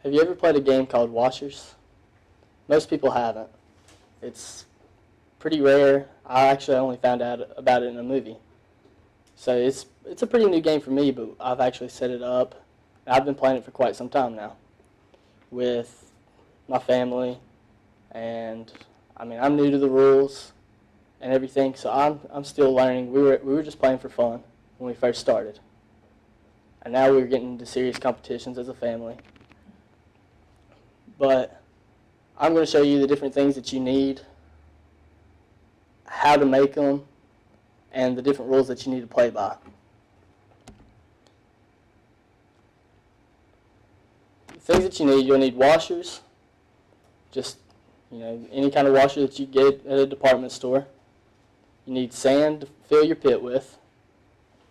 Have you ever played a game called Washers? Most people haven't. It's pretty rare. I actually only found out about it in a movie. So it's a pretty new game for me, but I've actually set it up. I've been playing it for quite some time now with my family, and I mean I'm new to the rules and everything, so I'm still learning. We were just playing for fun when we first started, and now we're getting into serious competitions as a family. But I'm going to show you the different things that you need, how to make them, and the different rules that you need to play by. The things that you need, you'll need washers, just any kind of washer that you get at a department store. You need sand to fill your pit with.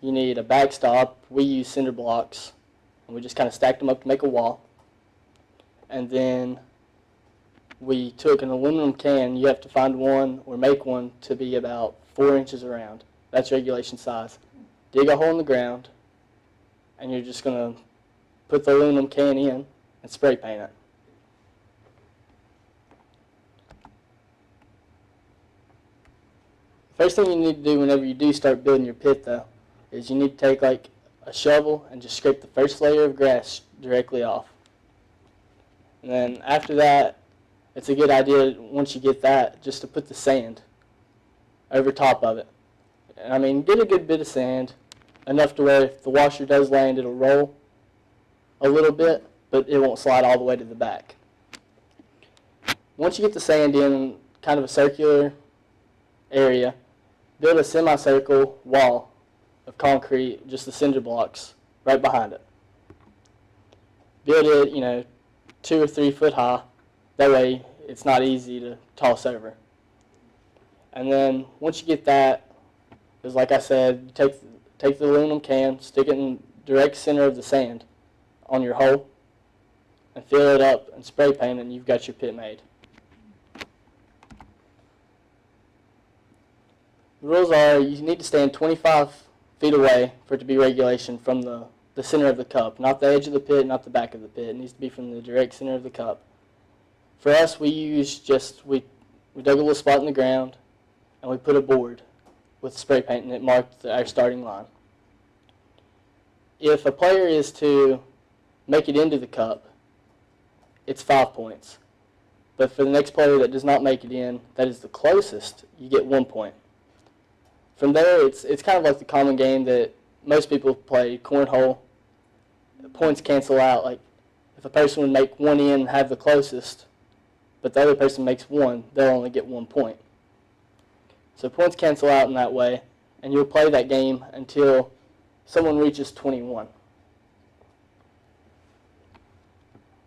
You need a backstop. We use cinder blocks, and we just kind of stacked them up to make a wall. And then we took an aluminum can. You have to find one or make one to be about 4 inches around. That's regulation size. Dig a hole in the ground, and you're just going to put the aluminum can in and spray paint it. First thing you need to do whenever you do start building your pit, though, is you need to take like a shovel and just scrape the first layer of grass directly off. And then after that, it's a good idea, once you get that, just to put the sand over top of it. And I mean, get a good bit of sand, enough to where if the washer does land, it'll roll a little bit, but it won't slide all the way to the back. Once you get the sand in kind of a circular area, build a semicircle wall of concrete, just the cinder blocks, right behind it. Build it, 2 or 3 foot high. That way it's not easy to toss over. And then once you get that, because like I said, you take the aluminum can, stick it in direct center of the sand on your hole, and fill it up and spray paint, and you've got your pit made. The rules are you need to stand 25 feet away for it to be regulation from the center of the cup, not the edge of the pit, not the back of the pit. It needs to be from the direct center of the cup. For us, we dug a little spot in the ground, and we put a board with spray paint, and it marked our starting line. If a player is to make it into the cup, it's 5 points. But for the next player that does not make it in, that is the closest, you get 1 point. From there, it's kind of like the common game that most people play, cornhole. The points cancel out. Like if a person would make one in and have the closest, but the other person makes one, they'll only get 1 point. So points cancel out in that way, and you'll play that game until someone reaches 21.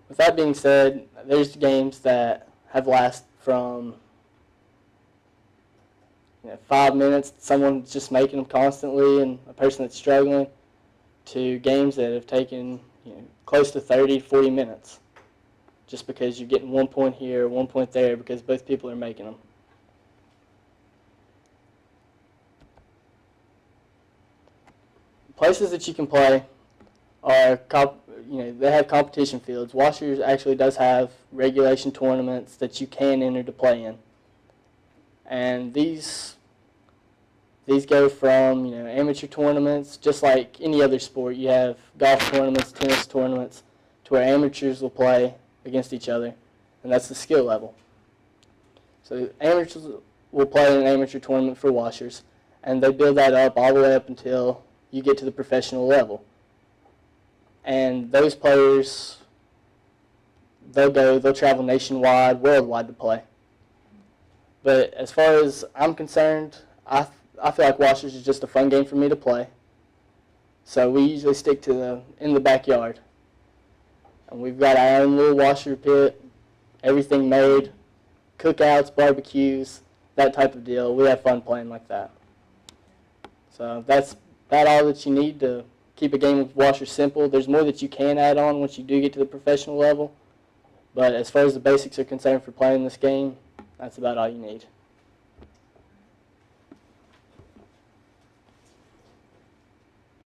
With that being said, there's games that have lasted from 5 minutes, someone's just making them constantly, and a person that's struggling, to games that have taken close to 30, 40 minutes, just because you're getting 1 point here, 1 point there, because both people are making them. Places that you can play are, they have competition fields. Washers actually does have regulation tournaments that you can enter to play in. And these go from amateur tournaments, just like any other sport. You have golf tournaments, tennis tournaments, to where amateurs will play against each other, and that's the skill level. So amateurs will play in an amateur tournament for washers, and they build that up all the way up until you get to the professional level. And those players, they'll travel nationwide, worldwide to play. But as far as I'm concerned, I feel like washers is just a fun game for me to play. So we usually stick to in the backyard. And we've got our own little washer pit, everything made, cookouts, barbecues, that type of deal. We have fun playing like that. So that's about all that you need to keep a game of washers simple. There's more that you can add on once you do get to the professional level. But as far as the basics are concerned for playing this game, that's about all you need.